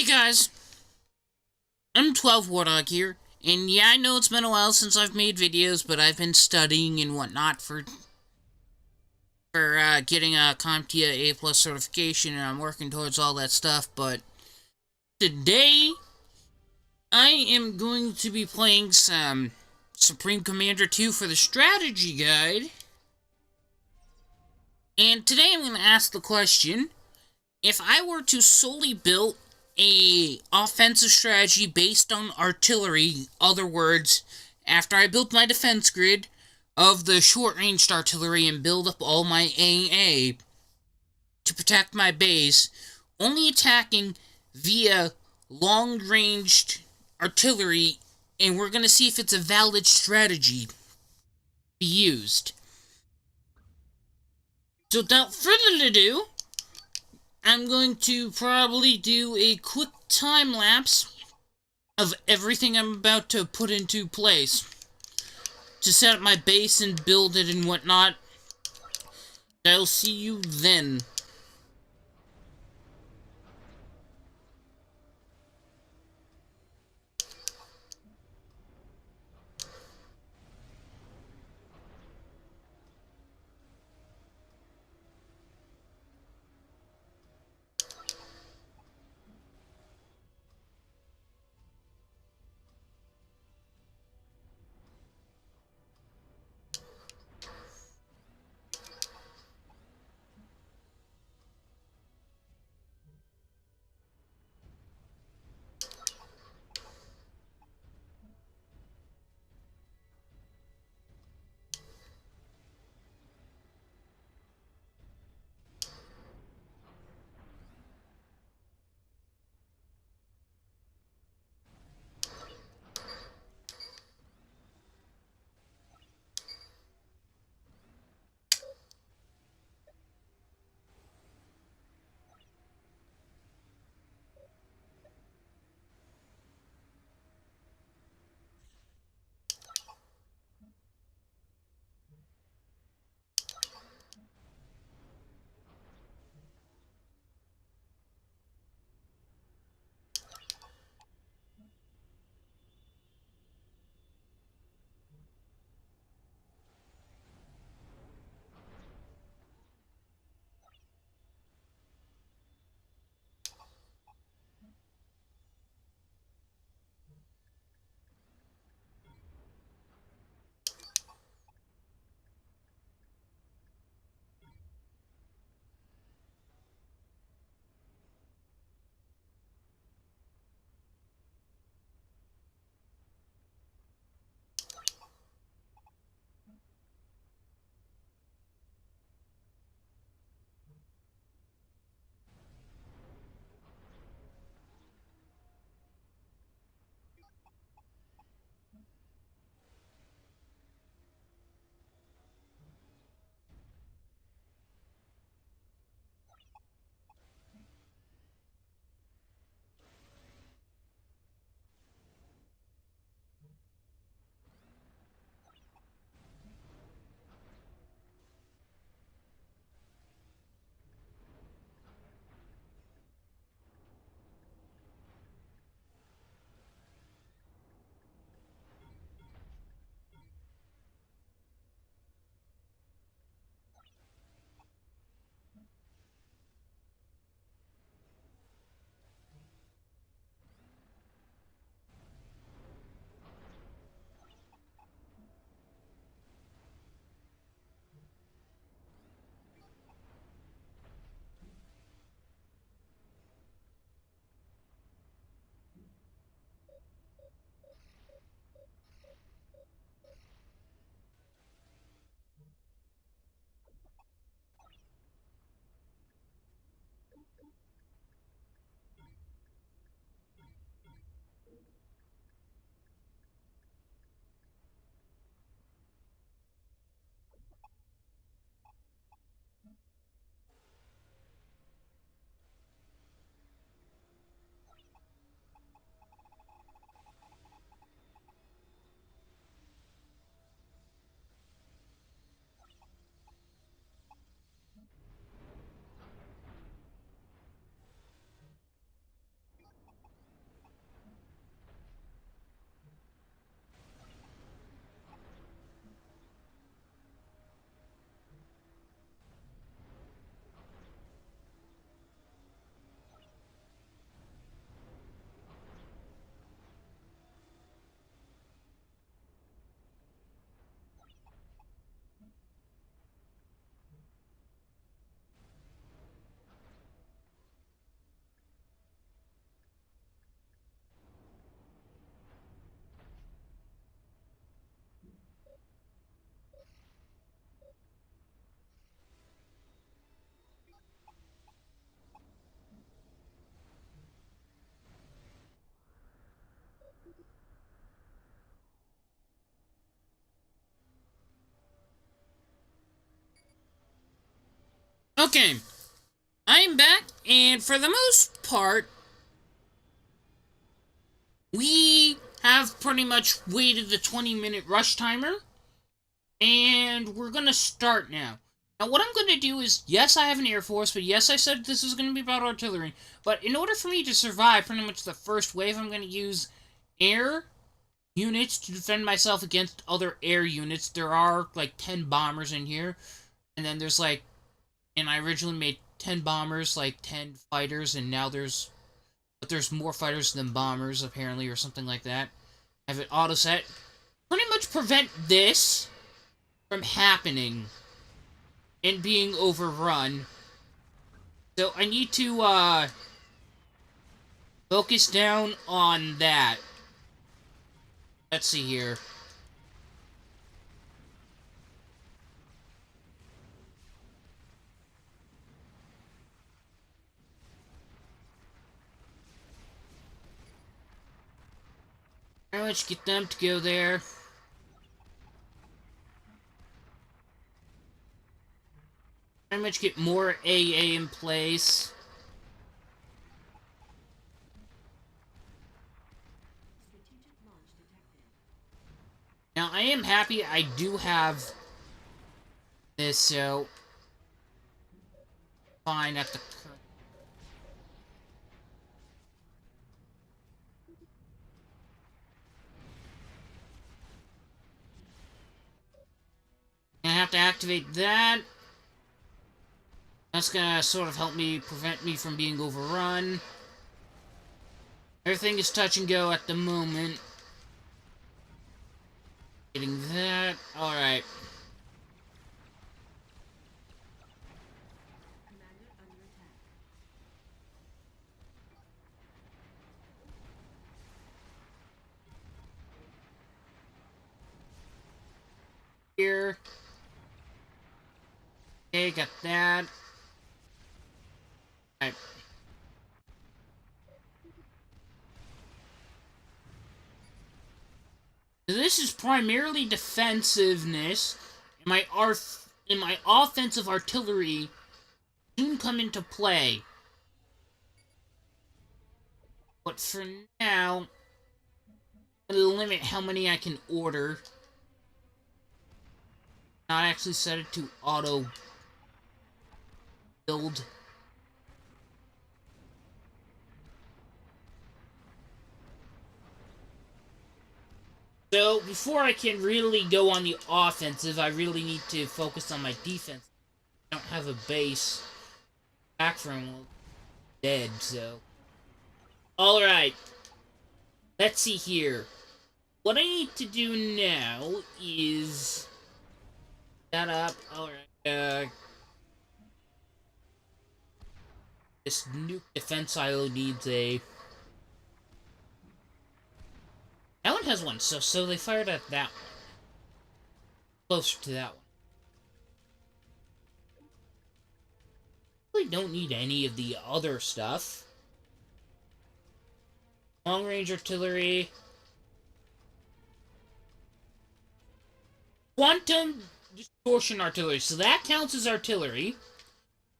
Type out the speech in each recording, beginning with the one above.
Guys, I'm 12 Wardog here, and yeah, I know it's been a while since I've made videos, but I've been studying and whatnot for getting a CompTIA A plus certification, and I'm working towards all that stuff. But today, I am going to be playing some Supreme Commander 2 for the strategy guide, and today I'm going to ask the question: if I were to solely build a offensive strategy based on artillery, other words, after I built my defense grid of the short-ranged artillery and build up all my AA to protect my base, only attacking via long-ranged artillery, and we're going to see if it's a valid strategy to be used. So without further ado, I'm going to probably do a quick time lapse of everything I'm about to put into place to set up my base and build it and whatnot. I'll see you then. Okay, I'm back, and for the most part, we have pretty much waited the 20-minute rush timer, and we're gonna start now. Now, what I'm gonna do is, yes, I have an Air Force, but yes, I said this is gonna be about artillery, but in order for me to survive pretty much the first wave, I'm gonna use air units to defend myself against other air units. There are, like, 10 bombers in here, and then there's, like, and I originally made 10 bombers, like 10 fighters, and now there's more fighters than bombers, apparently, or something like that. Have it auto set. Pretty much prevent this from happening and being overrun. So I need to, focus down on that. Let's see here. Pretty much get them to go there. Pretty much get more AA in place. Now, I am happy I do have this, so fine at the current. I have to activate that. That's gonna sort of help me prevent me from being overrun. Everything is touch and go at the moment. Getting that. Alright. Here. Okay, got that. Alright. This is primarily defensiveness. And my offensive artillery soon come into play. But for now, I'm gonna limit how many I can order. Not actually set it to auto build. So, before I can really go on the offensive, I really need to focus on my defense. I don't have a base back from dead, so. Alright. Let's see here. What I need to do now is that up. Alright, this nuke defense silo needs a... That one has one, so they fired at that one. Closer to that one. Really don't need any of the other stuff. Long-range artillery. Quantum distortion artillery. So that counts as artillery.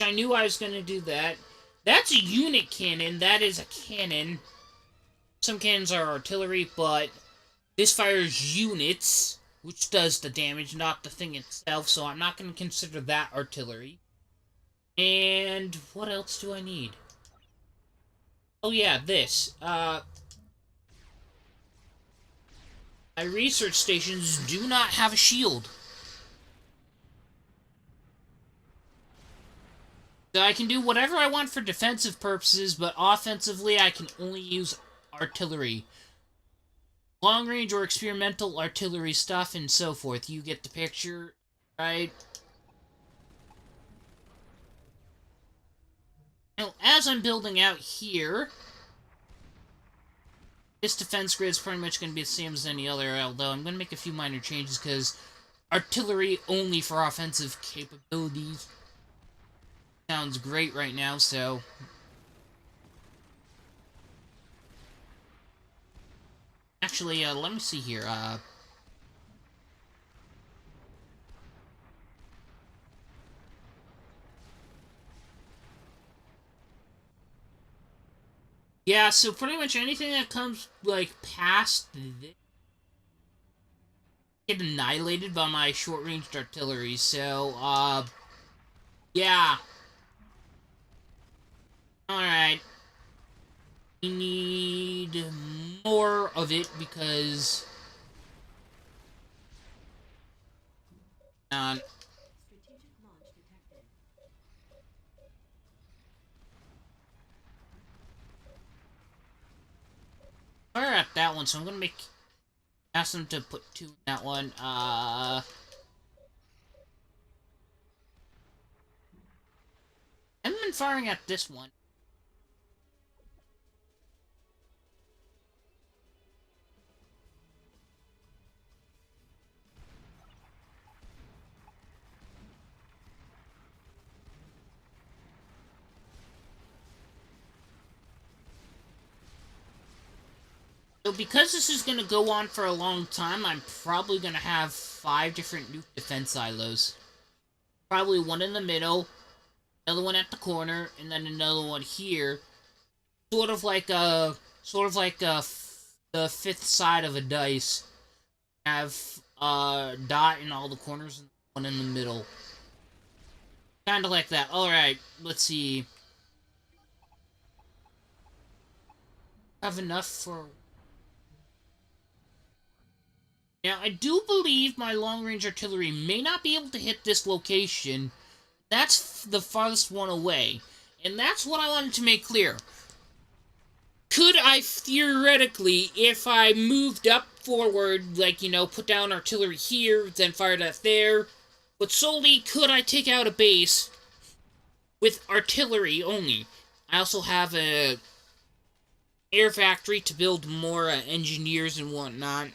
I knew I was going to do that. That's a unit cannon. That is a cannon. Some cannons are artillery, but this fires units, which does the damage, not the thing itself, so I'm not going to consider that artillery. And what else do I need? Oh yeah, this. My research stations do not have a shield. So I can do whatever I want for defensive purposes, but offensively I can only use artillery. Long-range or experimental artillery stuff and so forth. You get the picture, right? Now, as I'm building out here, this defense grid is pretty much going to be the same as any other, although I'm going to make a few minor changes because artillery only for offensive capabilities sounds great right now, so... Actually, let me see here, Yeah, so pretty much anything that comes, like, past this get annihilated by my short-range artillery, so, yeah. Alright. We need more of it because... Fire at that one, so I'm gonna ask them to put 2 in that one. I haven't been firing at this one. So because this is going to go on for a long time, I'm probably going to have 5 different nuke defense silos. Probably one in the middle, another one at the corner, and then another one here. Sort of like the 5th side of a dice. Have dot in all the corners and one in the middle. Kind of like that. Alright, let's see. Have enough for... Now, I do believe my long-range artillery may not be able to hit this location. That's the farthest one away. And that's what I wanted to make clear. Could I theoretically, if I moved up forward, like, you know, put down artillery here, then fired at there, but solely could I take out a base with artillery only? I also have a air factory to build more engineers and whatnot,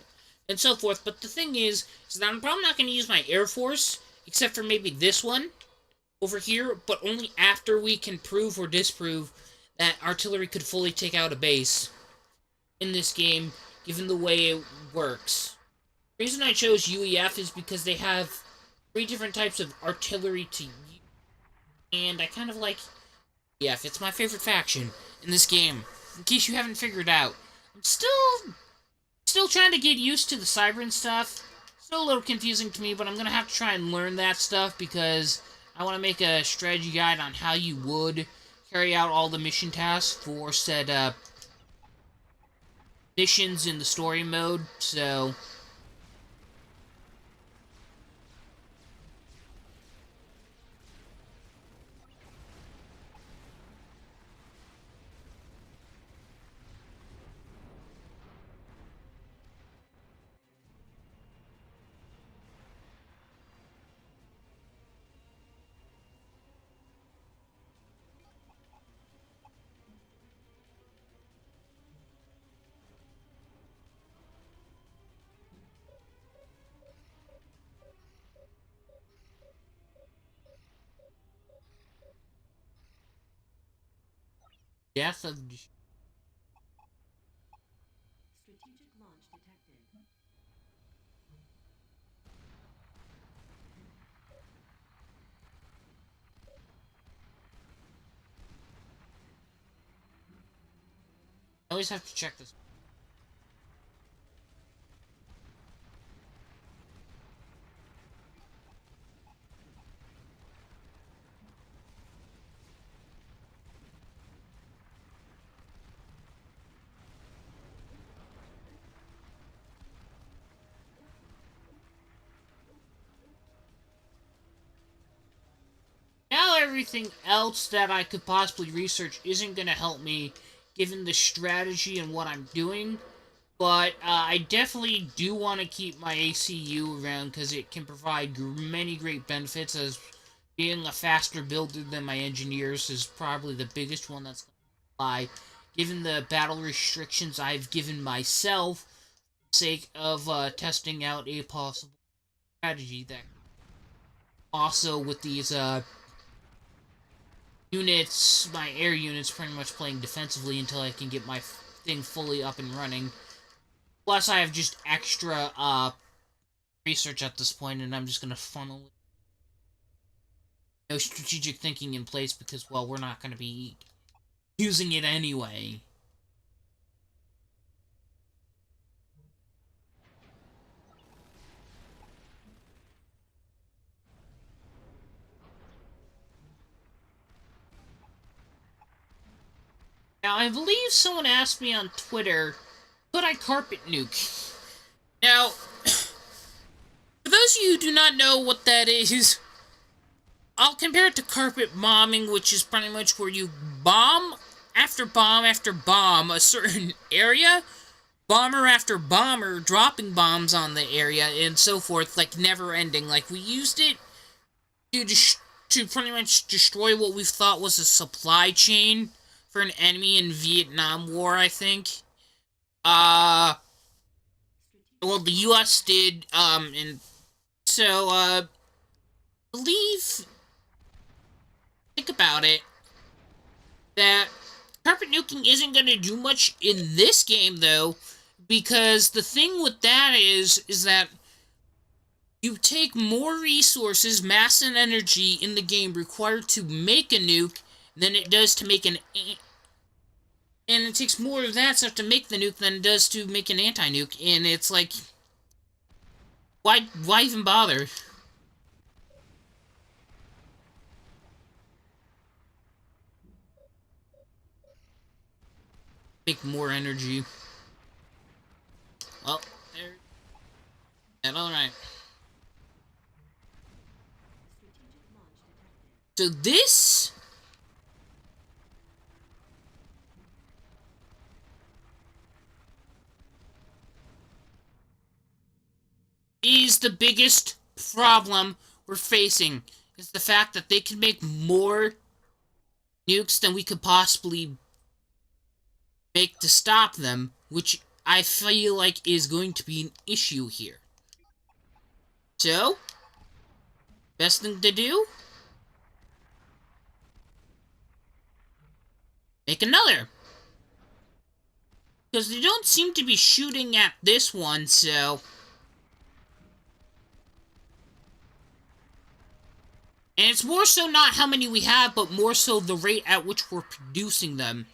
and so forth. But the thing is that I'm probably not going to use my Air Force, except for maybe this one over here, but only after we can prove or disprove that artillery could fully take out a base in this game, given the way it works. The reason I chose UEF is because they have 3 different types of artillery to use, and I kind of like UEF. It's my favorite faction in this game, in case you haven't figured out. I'm still trying to get used to the Cybran stuff. Still a little confusing to me, but I'm going to have to try and learn that stuff because I want to make a strategy guide on how you would carry out all the mission tasks for said missions in the story mode, so... Death of... Strategic launch detected. I always have to check this. Now everything else that I could possibly research isn't going to help me, given the strategy and what I'm doing. But I definitely do want to keep my ACU around because it can provide many great benefits, as being a faster builder than my engineers is probably the biggest one that's going to apply, given the battle restrictions I've given myself for the sake of testing out a possible strategy that also with these units, my air units pretty much playing defensively until I can get my thing fully up and running. Plus, I have just extra research at this point, and I'm just gonna funnel it. No strategic thinking in place because, well, we're not gonna be using it anyway. Now, I believe someone asked me on Twitter, could I carpet nuke? Now, for those of you who do not know what that is, I'll compare it to carpet bombing, which is pretty much where you bomb after bomb after bomb a certain area, bomber after bomber dropping bombs on the area, and so forth, like never ending. Like, we used it to pretty much destroy what we thought was a supply chain for an enemy in Vietnam War, I think. Well, the U.S. did, and so, believe, think about it, that carpet nuking isn't going to do much in this game, though, because the thing with that is that you take more resources, mass, and energy in the game required to make a nuke than it does to make an... And it takes more of that stuff to make the nuke than it does to make an anti-nuke, and it's like... Why even bother? Make more energy. Well, there... Yeah, alright. So this... is the biggest problem we're facing. Is the fact that they can make more nukes than we could possibly make to stop them, which I feel like is going to be an issue here. So, best thing to do? Make another. Because they don't seem to be shooting at this one, so... And it's more so not how many we have, but more so the rate at which we're producing them.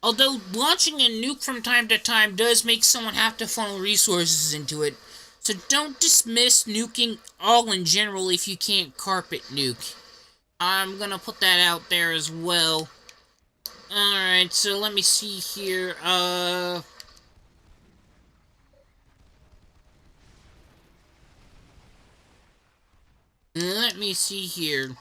Although launching a nuke from time to time does make someone have to funnel resources into it. So don't dismiss nuking all in general if you can't carpet nuke. I'm gonna put that out there as well. Alright, so let me see here, let me see here.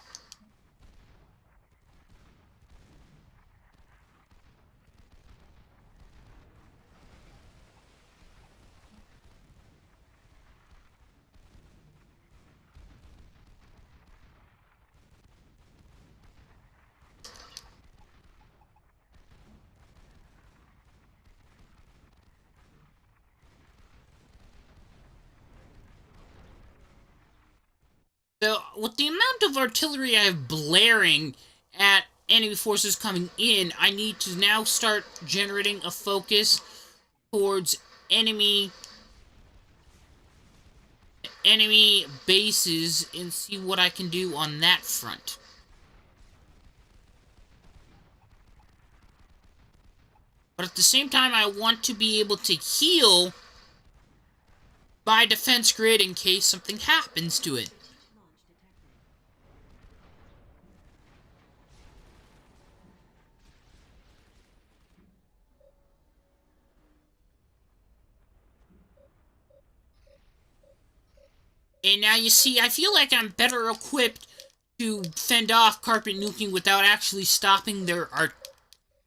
So, with the amount of artillery I have blaring at enemy forces coming in, I need to now start generating a focus towards enemy bases and see what I can do on that front. But at the same time, I want to be able to heal my defense grid in case something happens to it. And now you see, I feel like I'm better equipped to fend off carpet nuking without actually stopping their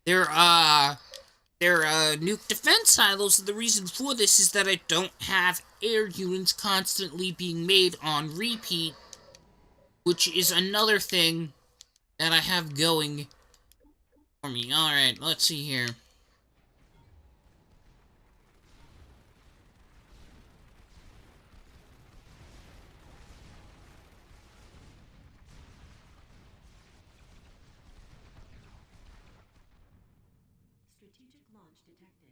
nuke defense silos. The reason for this is that I don't have air units constantly being made on repeat, which is another thing that I have going for me. Alright, let's see here. Strategic launch detected.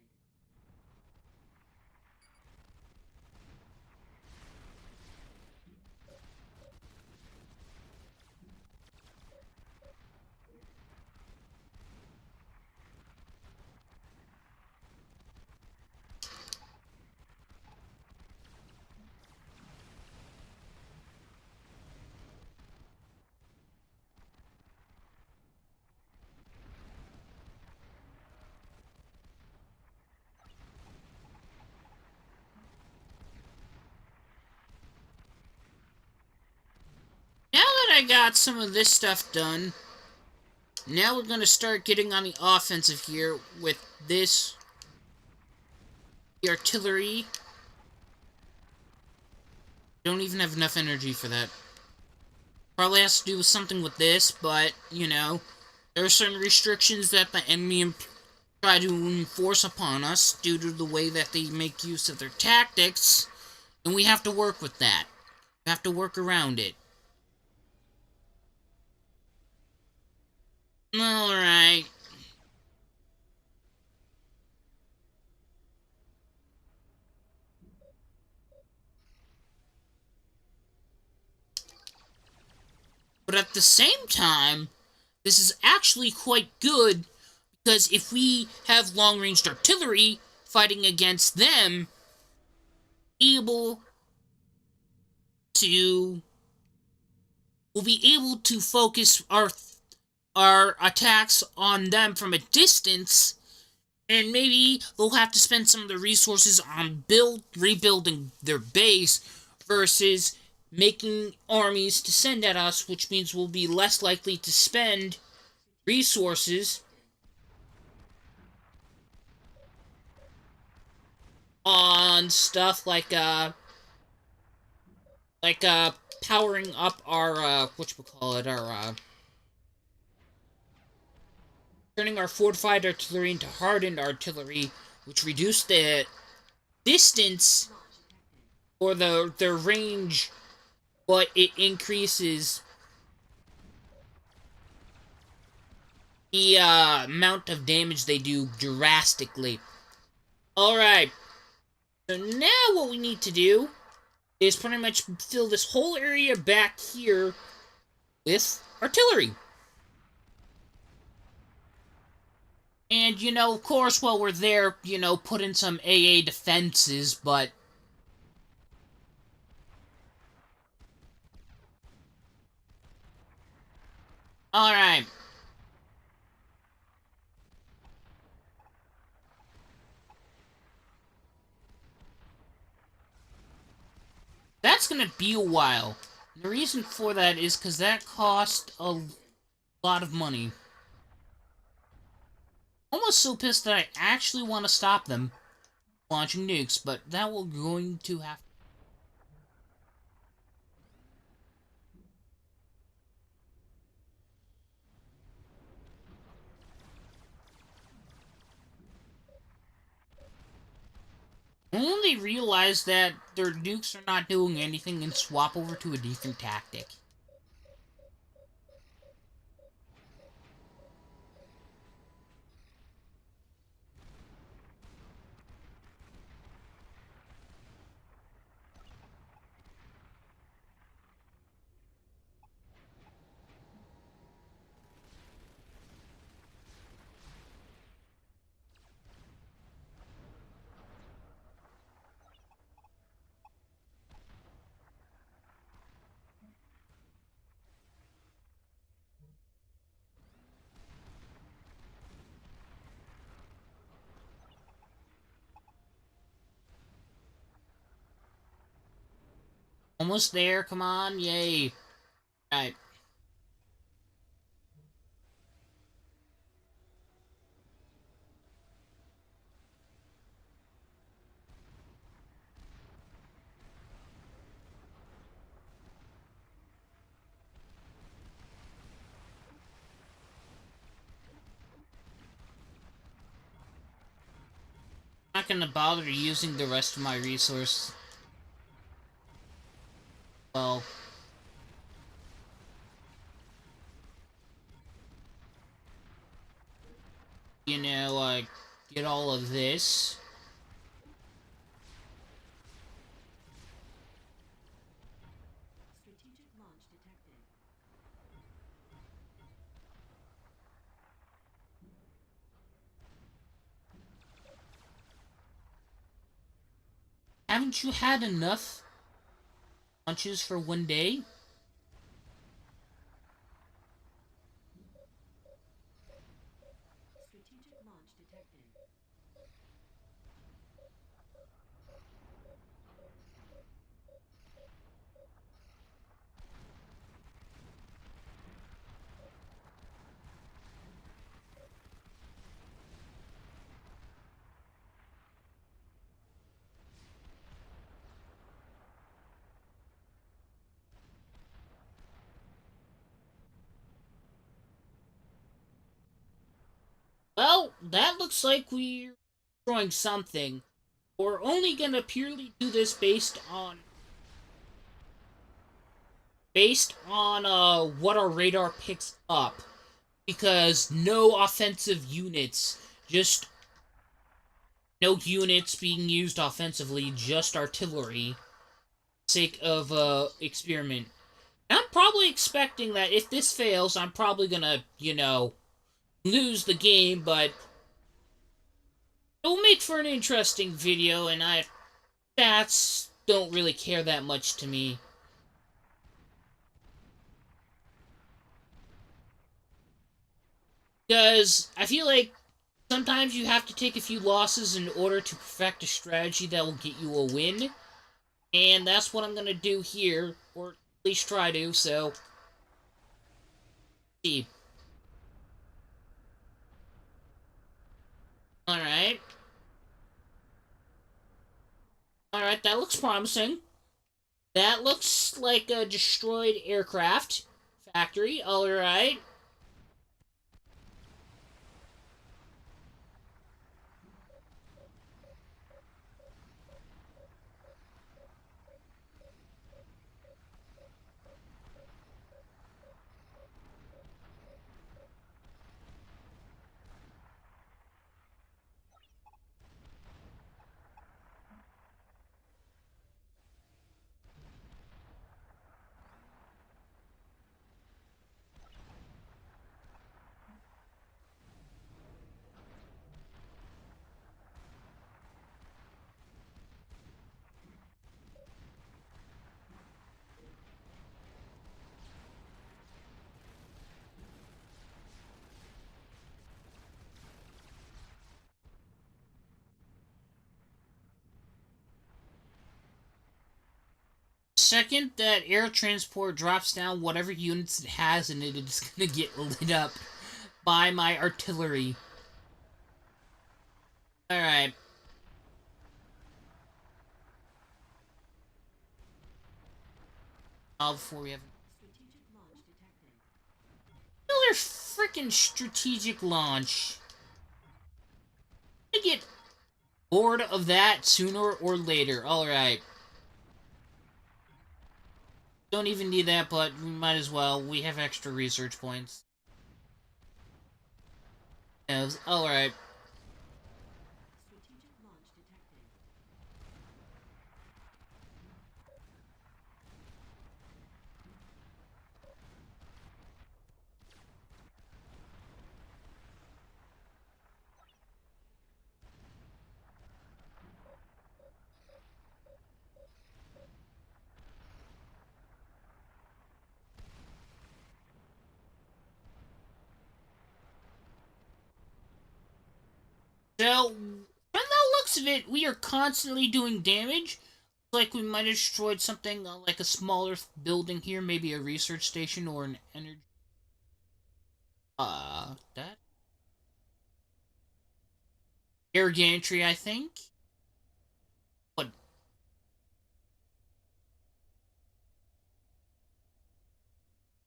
got some of this stuff done, now we're gonna start getting on the offensive here with this. The artillery. Don't even have enough energy for that. Probably has to do with something with this, but, you know, there are certain restrictions that the enemy try to enforce upon us due to the way that they make use of their tactics, and we have to work with that. We have to work around it. Alright. But at the same time, this is actually quite good, because if we have long-ranged artillery fighting against them, we'll be able to focus our attacks on them from a distance, and maybe they'll have to spend some of the resources on rebuilding their base versus making armies to send at us, which means we'll be less likely to spend resources on stuff like powering up our turning our fortified artillery into hardened artillery, which reduce the distance or their range, but it increases the amount of damage they do drastically. Alright, so now what we need to do is pretty much fill this whole area back here with artillery. And, you know, of course, while we're there, you know, put in some AA defenses, but... Alright. That's gonna be a while. The reason for that is because that cost a lot of money. Almost so pissed that I actually want to stop them launching nukes, but that will going to have. When they realize that their nukes are not doing anything and swap over to a different tactic. Almost there, come on, yay. Right. I'm not gonna bother using the rest of my resource. Well... You know, get all of this. Strategic launch detected. Haven't you had enough launches for one day? Strategic launch detected. Well, that looks like we're destroying something. We're only gonna purely do this based on what our radar picks up. Because no offensive units, just no units being used offensively, just artillery, sake of experiment. And I'm probably expecting that if this fails, I'm probably gonna, lose the game, but it'll make for an interesting video, and stats don't really care that much to me. Because I feel like sometimes you have to take a few losses in order to perfect a strategy that will get you a win. And that's what I'm gonna do here, or at least try to, so... See. Alright. Alright, that looks promising. That looks like a destroyed aircraft factory. Alright. Second that air transport drops down whatever units it has in it, it's gonna get lit up by my artillery. Alright. Before we have Strategic launch detected. another freaking strategic launch. I get bored of that sooner or later. Alright. Don't even need that, but we might as well. We have extra research points. Yes, alright. Strategic launch detected. So, from the looks of it, we are constantly doing damage. Like we might have destroyed something like a smaller building here, maybe a research station or an energy. That air gantry, I think. But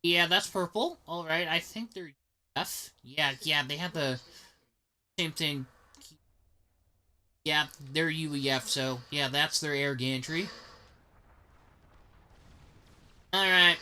yeah, that's purple. All right, I think they're F. Yeah, they have the same thing. Yeah, they're UEF. So yeah, that's their air gantry. All right.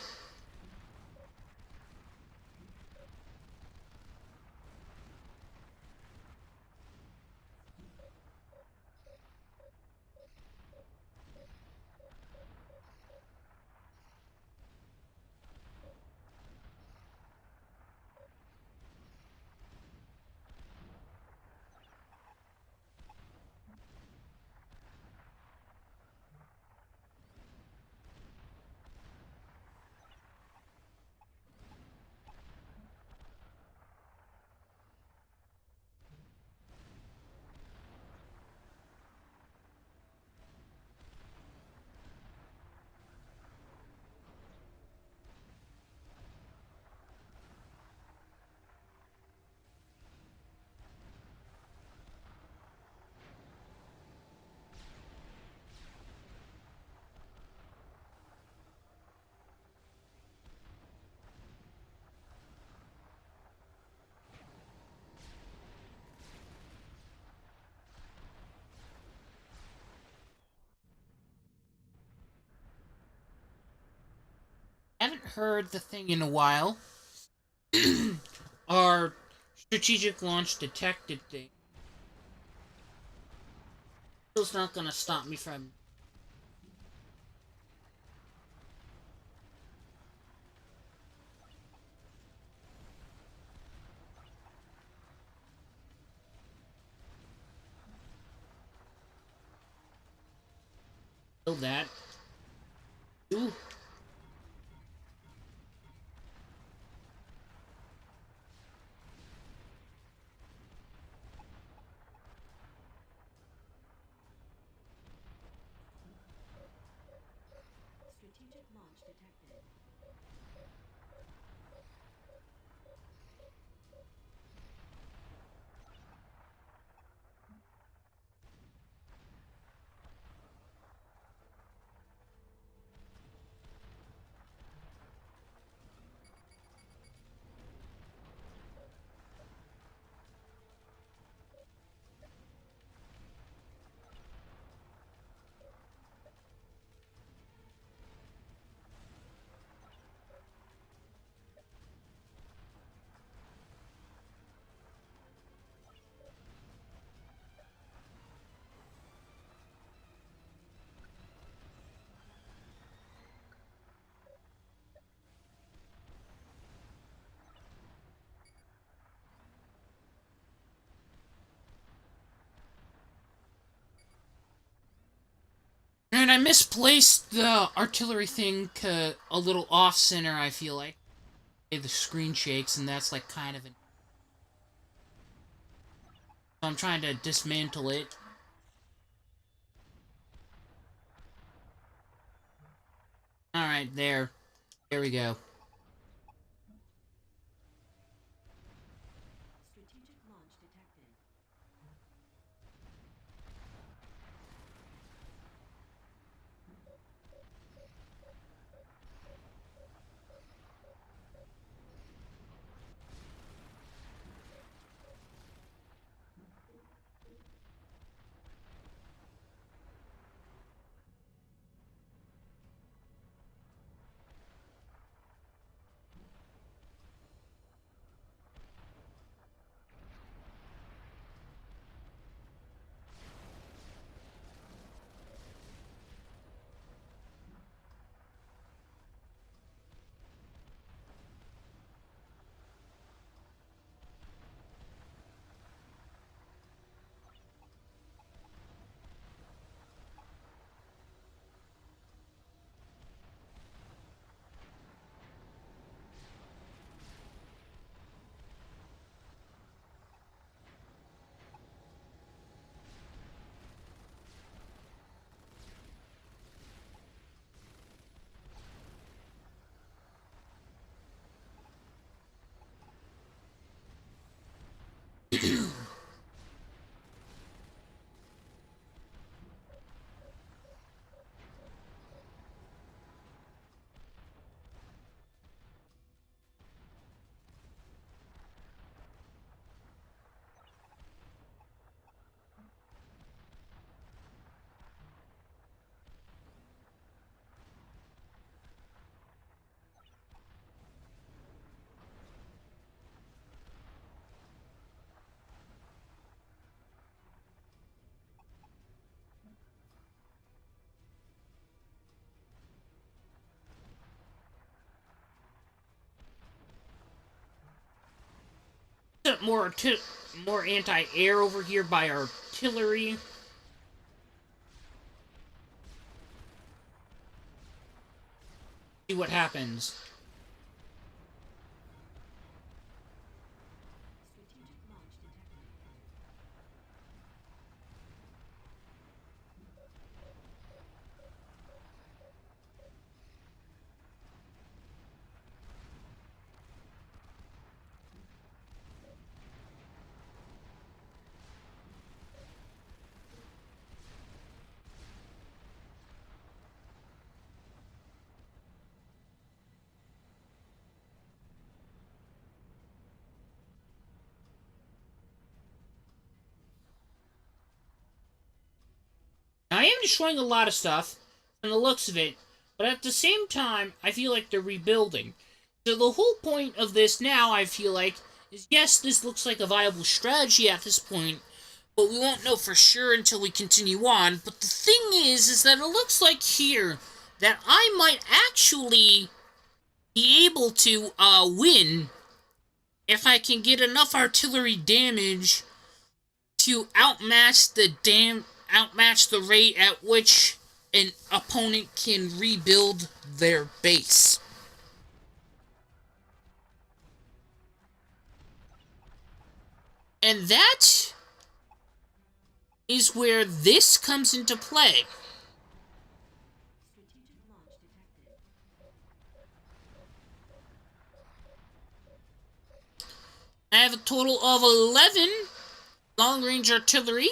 Haven't heard the thing in a while. Our strategic launch detected thing. It's not gonna stop me from. Kill that. Ooh. Strategic launch detected. And I misplaced the artillery thing a little off center, I feel like. The screen shakes, and that's like kind of an. So I'm trying to dismantle it. Alright, there. There we go. Strategic launch detected. More anti-air over here by artillery. See what happens. Strategic launch detected. I am destroying a lot of stuff. From the looks of it, But at the same time, I feel like they're rebuilding. So the whole point of this now, I feel like, is yes, this looks like a viable strategy at this point, but we won't know for sure until we continue on. But the thing is that it looks like here that I might actually be able to win if I can get enough artillery damage to outmatch the rate at which an opponent can rebuild their base. And that is where this comes into play. Strategic launch detected. I have a total of 11 long-range artillery.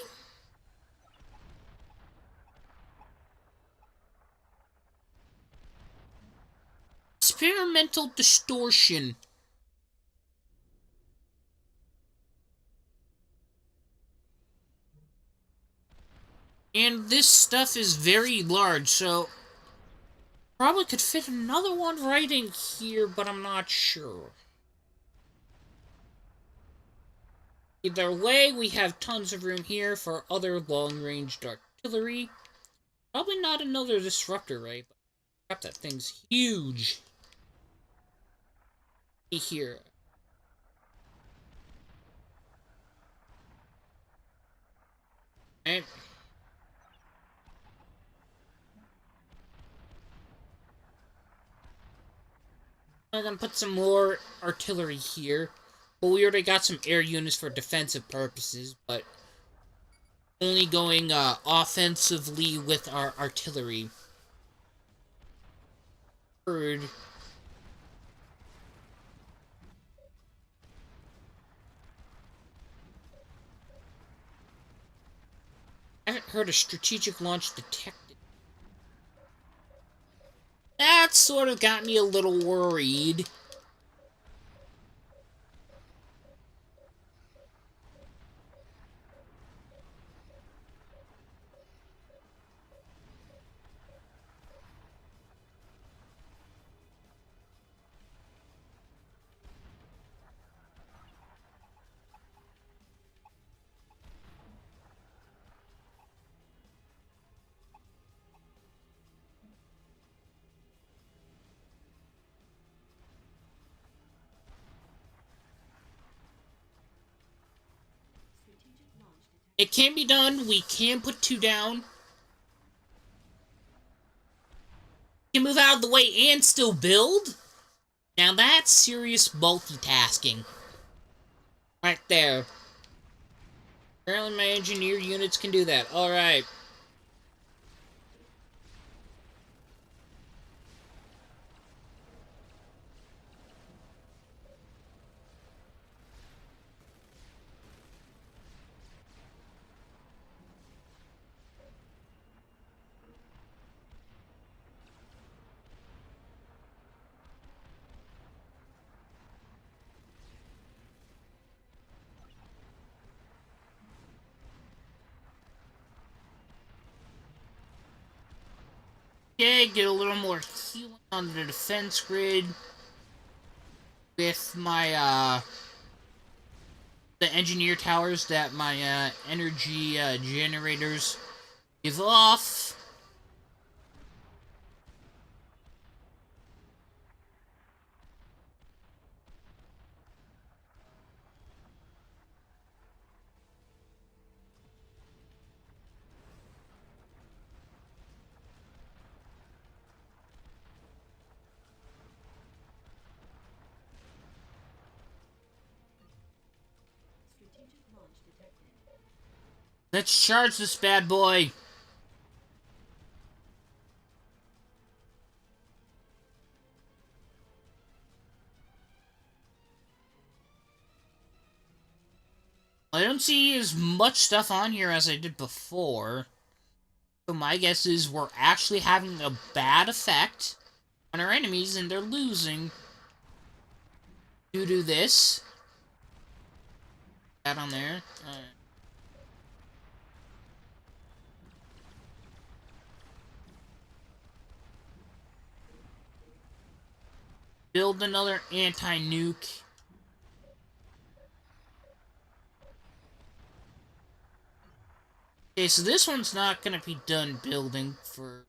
Experimental distortion. And this stuff is very large, so probably could fit another one right in here, but I'm not sure. Either way, we have tons of room here for other long-range artillery. Probably not another disruptor, right? But crap, that thing's huge. Here. And I'm gonna put some more artillery here. But we already got some air units for defensive purposes, but only going offensively with our artillery. Heard. I haven't heard a strategic launch detected. That sort of got me a little worried. Strategic launch detected. It can be done. We can put 2 down. We can move out of the way and still build. Now that's serious multitasking. Right there. Apparently my engineer units can do that. Alright. Okay, get a little more healing on the defense grid with my the engineer towers that my energy generators give off. Strategic launch detected. Let's charge this bad boy. I don't see as much stuff on here as I did before. So my guess is we're actually having a bad effect on our enemies and they're losing due to this. That on there. Build another anti-nuke. Okay, so this one's not gonna be done building for...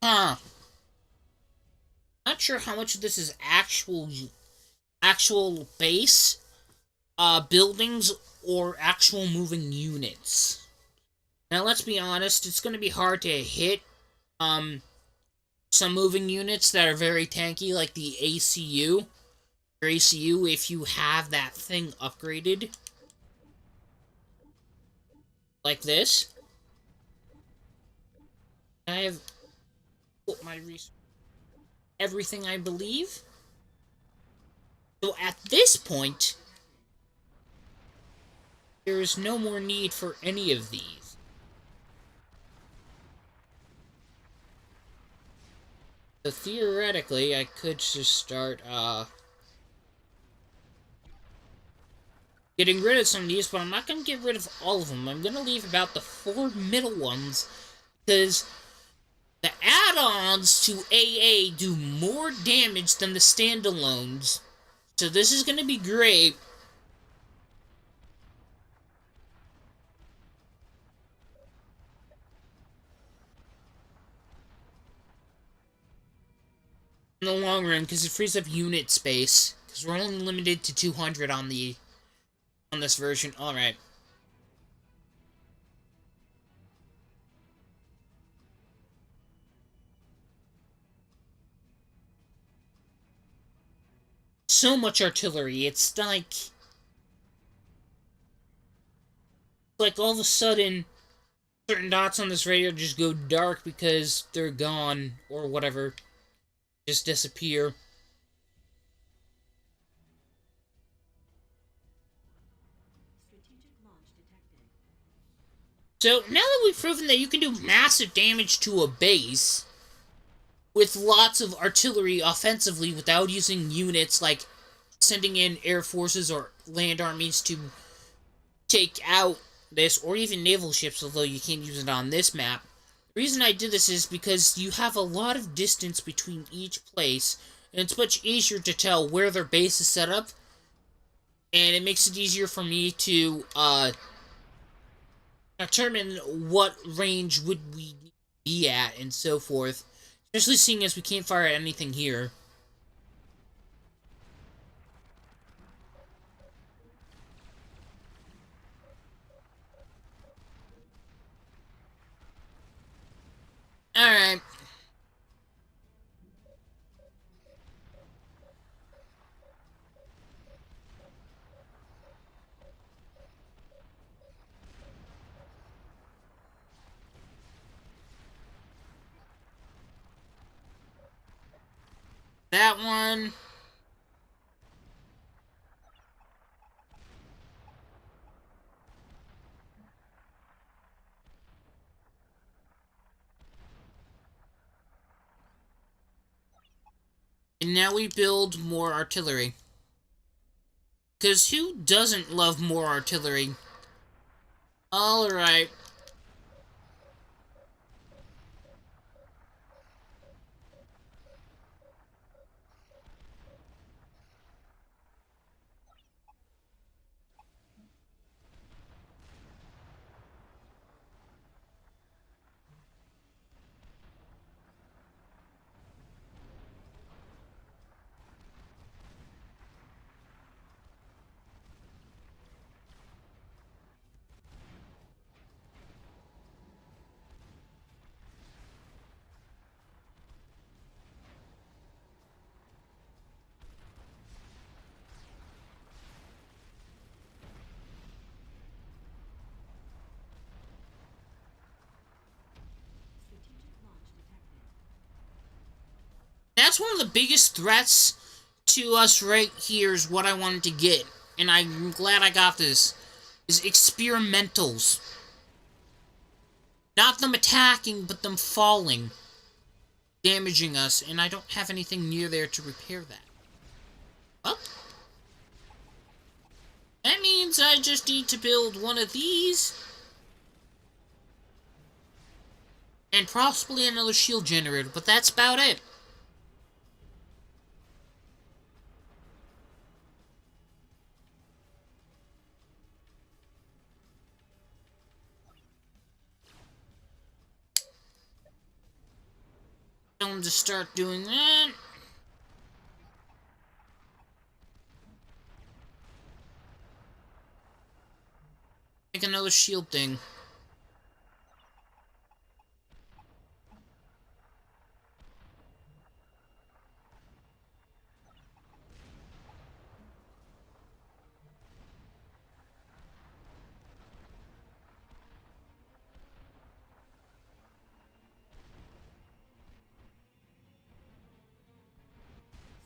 Huh. Not sure how much of this is actual base, buildings, or actual moving units. Now, let's be honest, it's gonna be hard to hit, some moving units that are very tanky, like the ACU. Your ACU, if you have that thing upgraded. Like this. I have put my everything, I believe. So at this point, there is no more need for any of these. So theoretically, I could just start, getting rid of some of these, but I'm not going to get rid of all of them. I'm going to leave about the 4 middle ones, because the add-ons to AA do more damage than the standalones. So this is going to be great. In the long run, because it frees up unit space. Because we're only limited to 200 on this version. Alright. So much artillery. It's like all of a sudden, certain dots on this radio just go dark because they're gone, or whatever. Just disappear. Strategic launch detected. So, now that we've proven that you can do massive damage to a base with lots of artillery offensively without using units like sending in air forces or land armies to take out this, or even naval ships, although you can't use it on this map. The reason I did this is because you have a lot of distance between each place, and it's much easier to tell where their base is set up, and it makes it easier for me to, determine what range would we be at, and so forth. Especially seeing as we can't fire at anything here. Alright. That one. And now we build more artillery. Because who doesn't love more artillery? Alright. That's one of the biggest threats to us right here is what I wanted to get. And I'm glad I got this. Is experimentals. Not them attacking, but them falling. Damaging us, and I don't have anything near there to repair that. Well, that means I just need to build one of these. And possibly another shield generator, but that's about it. Tell them to start doing that. Make another shield thing.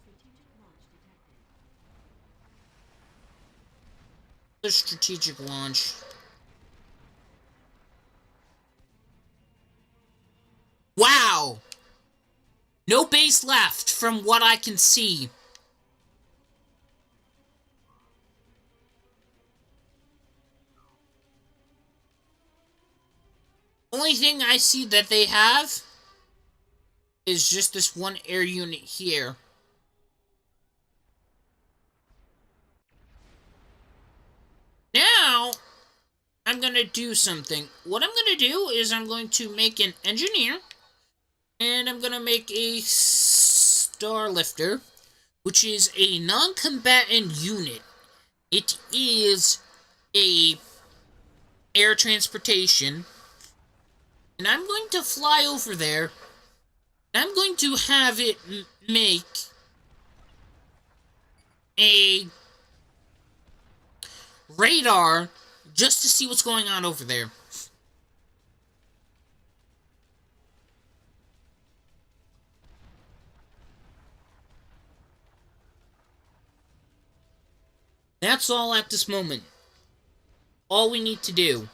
Strategic launch detected. The strategic launch. Wow! No base left from what I can see. Only thing I see that they have is just this one air unit here. Now, I'm gonna do something. What I'm gonna do is I'm going to make an engineer, and I'm gonna make a Starlifter, which is a non-combatant unit. It is a air transportation, and I'm going to fly over there, and I'm going to have it make a radar just to see what's going on over there. That's all at this moment. All we need to do.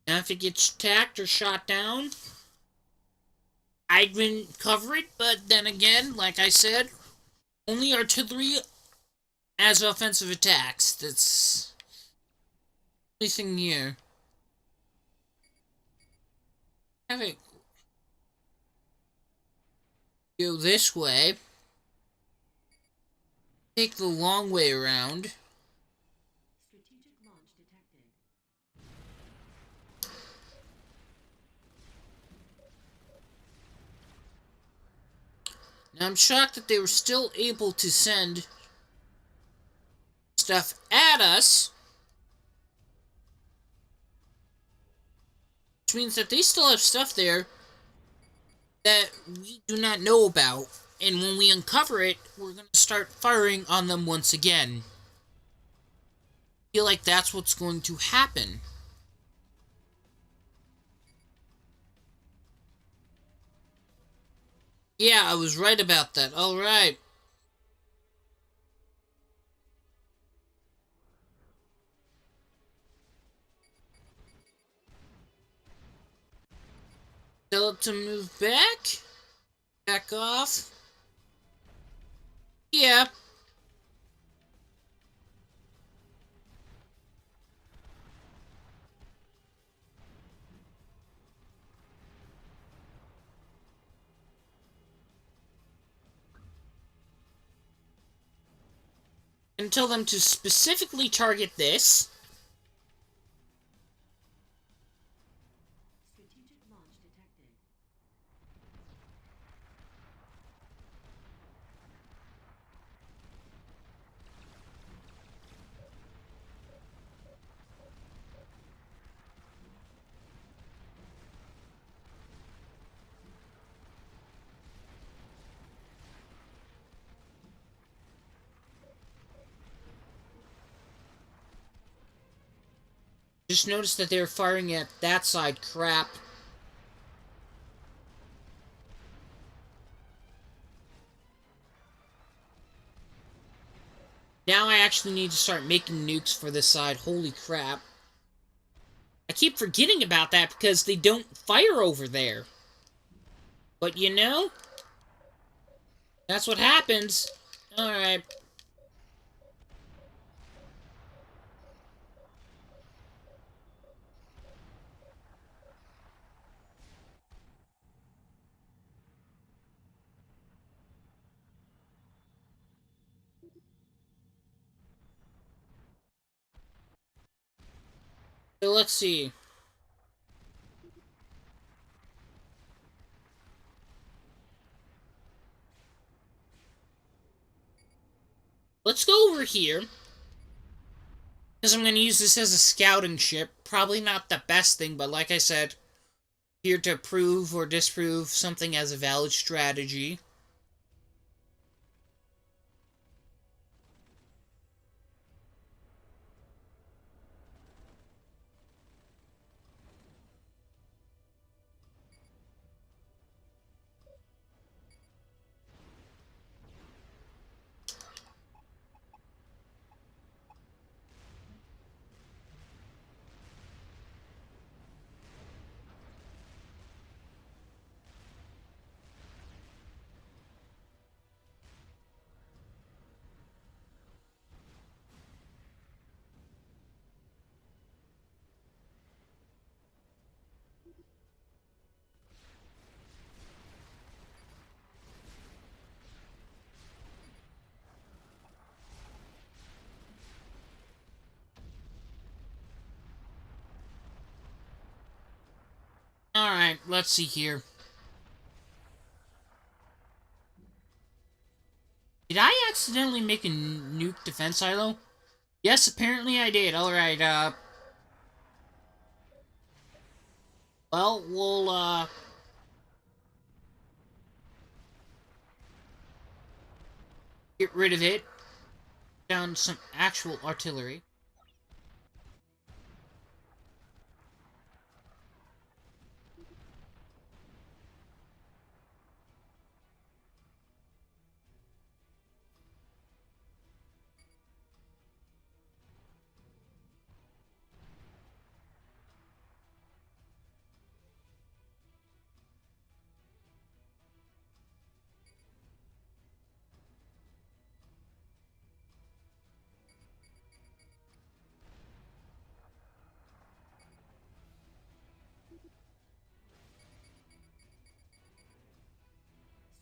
Now if it gets attacked or shot down, I wouldn't cover it, but then again, like I said, only artillery as offensive attacks. That's the only thing here. Have it go this way. Take the long way around. Strategic launch detected. Now I'm shocked that they were still able to send stuff at us. Which means that they still have stuff there that we do not know about. And when we uncover it, we're going to start firing on them once again. I feel like that's what's going to happen. Yeah, I was right about that. Alright. Tell it to move back. Back off. Yeah. And tell them to specifically target this. Strategic launch detected. Just noticed that they're firing at that side. Crap. Now I actually need to start making nukes for this side. Holy crap. I keep forgetting about that because they don't fire over there. But you know, that's what happens. Alright. So let's see. Let's go over here. Because I'm going to use this as a scouting ship. Probably not the best thing, but like I said, here to prove or disprove something as a valid strategy. Alright, let's see here. Did I accidentally make a nuke defense silo? Yes, apparently I did. Alright, well, we'll, get rid of it. Down some actual artillery.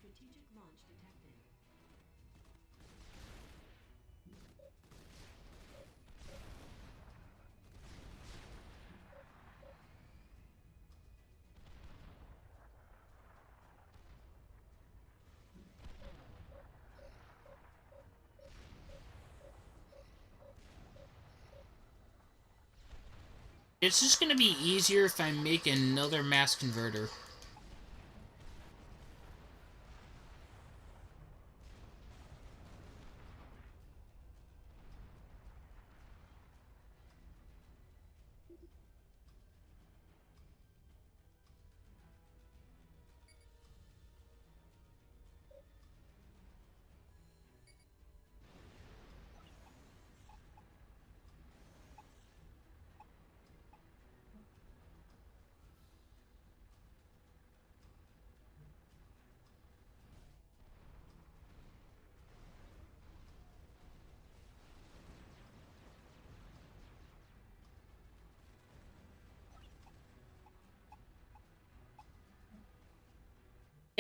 Strategic launch detected. It's just gonna be easier if I make another mass converter.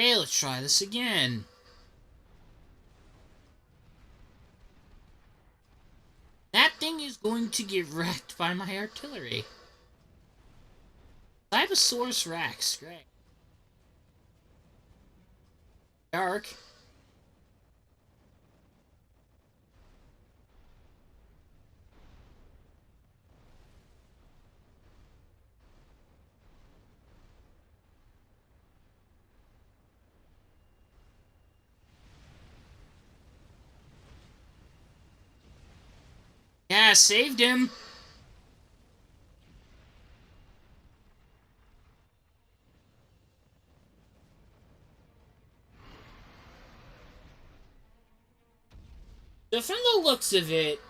Hey, let's try this again. That thing is going to get wrecked by my artillery. I have a Source Rex, great. Dark. Yeah, saved him. So from the looks of it,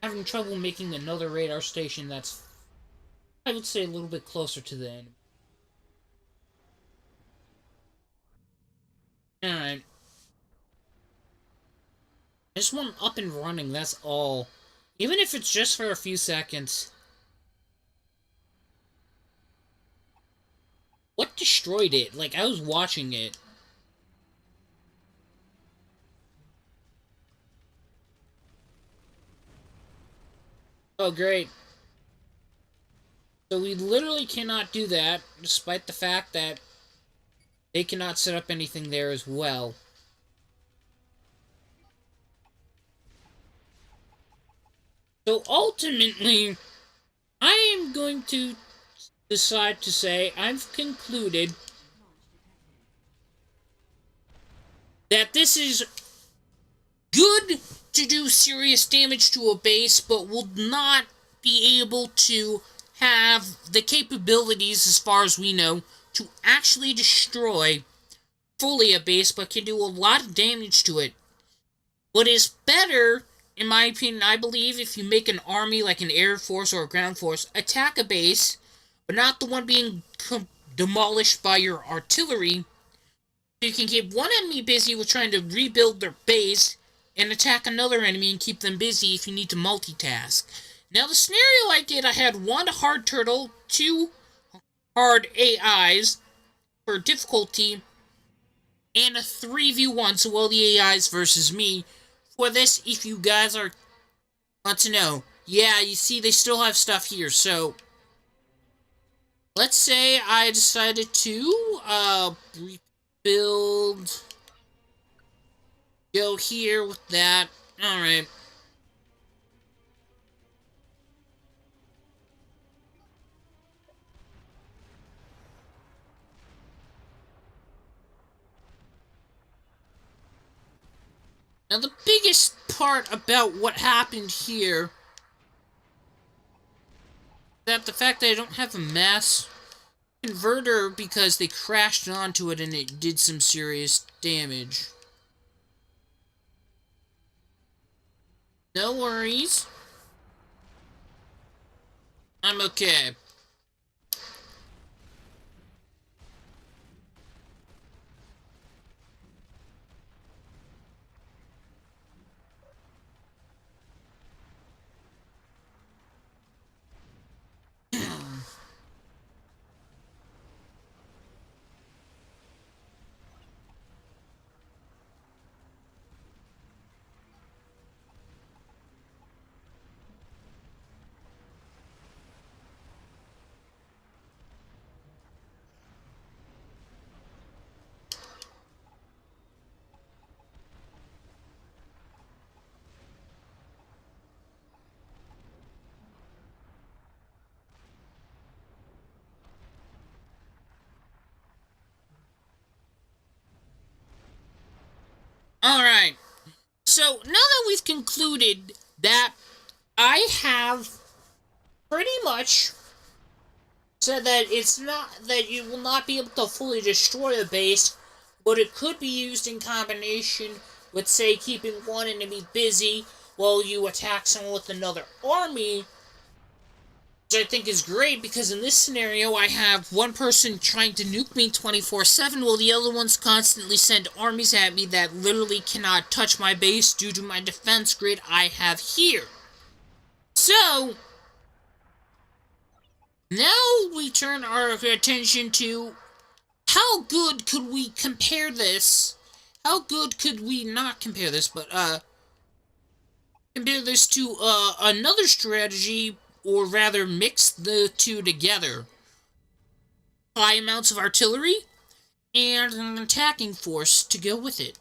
I'm having trouble making another radar station that's, I would say, a little bit closer to the enemy. Alright. I just want up and running, that's all. Even if it's just for a few seconds. What destroyed it? Like, I was watching it. Oh, great. So we literally cannot do that, despite the fact that they cannot set up anything there as well. So ultimately, I am going to decide to say I've concluded that this is good to do serious damage to a base, but will not be able to have the capabilities, as far as we know, to actually destroy fully a base, but can do a lot of damage to it. What is better, in my opinion, I believe, if you make an army like an air force or a ground force attack a base, but not the one being demolished by your artillery, you can keep one enemy busy with trying to rebuild their base and attack another enemy and keep them busy if you need to multitask. Now, the scenario I did, I had one hard turtle, two hard AIs for difficulty, and a 3v1, so all the AIs versus me. For this, if you guys are want to know, yeah, you see, they still have stuff here, so let's say I decided to, rebuild, go here with that. Alright. Now, the biggest part about what happened here is that the fact that I don't have a mass converter because they crashed onto it and it did some serious damage. No worries. I'm okay. Alright. So, now that we've concluded that I have pretty much said that it's not, that you will not be able to fully destroy a base, but it could be used in combination with, say, keeping one enemy busy while you attack someone with another army, which I think is great, because in this scenario I have one person trying to nuke me 24/7 while the other ones constantly send armies at me that literally cannot touch my base due to my defense grid I have here. So, now we turn our attention to how good could we compare this? How good could we not compare this, but compare this to another strategy, or rather mix the two together. High amounts of artillery and an attacking force to go with it.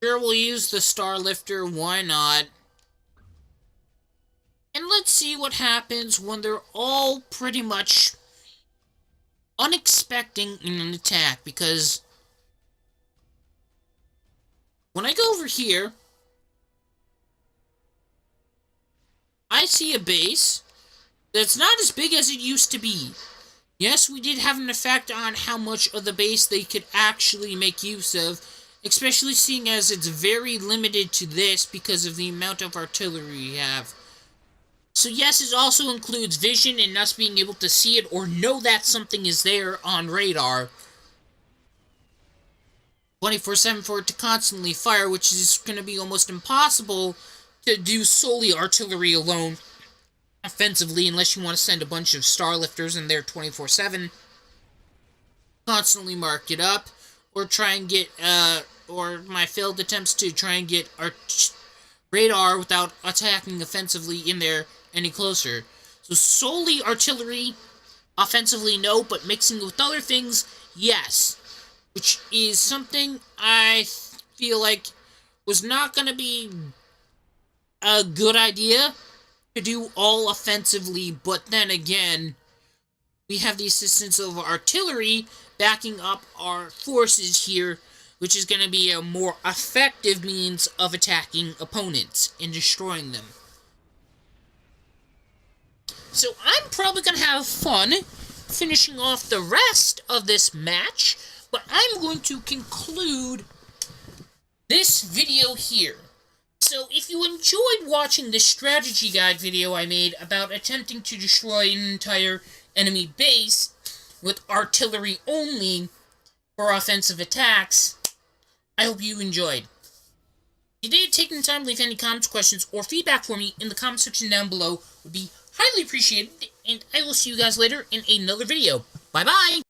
Sure, we'll use the Starlifter, why not? And let's see what happens when they're all pretty much unexpecting in an attack, because when I go over here, I see a base that's not as big as it used to be. Yes, we did have an effect on how much of the base they could actually make use of, especially seeing as it's very limited to this because of the amount of artillery we have. So yes, it also includes vision and us being able to see it or know that something is there on radar 24/7 for it to constantly fire, which is going to be almost impossible to do solely artillery alone offensively unless you want to send a bunch of Starlifters in there 24/7, constantly mark it up, or try and get, or my failed attempts to try and get our radar without attacking offensively in there any closer. So solely artillery, offensively no, but mixing with other things, yes. Which is something I feel like was not going to be a good idea to do all offensively, but then again, we have the assistance of artillery backing up our forces here, which is going to be a more effective means of attacking opponents and destroying them. So I'm probably going to have fun finishing off the rest of this match, but I'm going to conclude this video here. So if you enjoyed watching this strategy guide video I made about attempting to destroy an entire enemy base with artillery only for offensive attacks, I hope you enjoyed. If you did take the time to leave any comments, questions, or feedback for me in the comment section down below, would be highly appreciated, and I will see you guys later in another video. Bye-bye!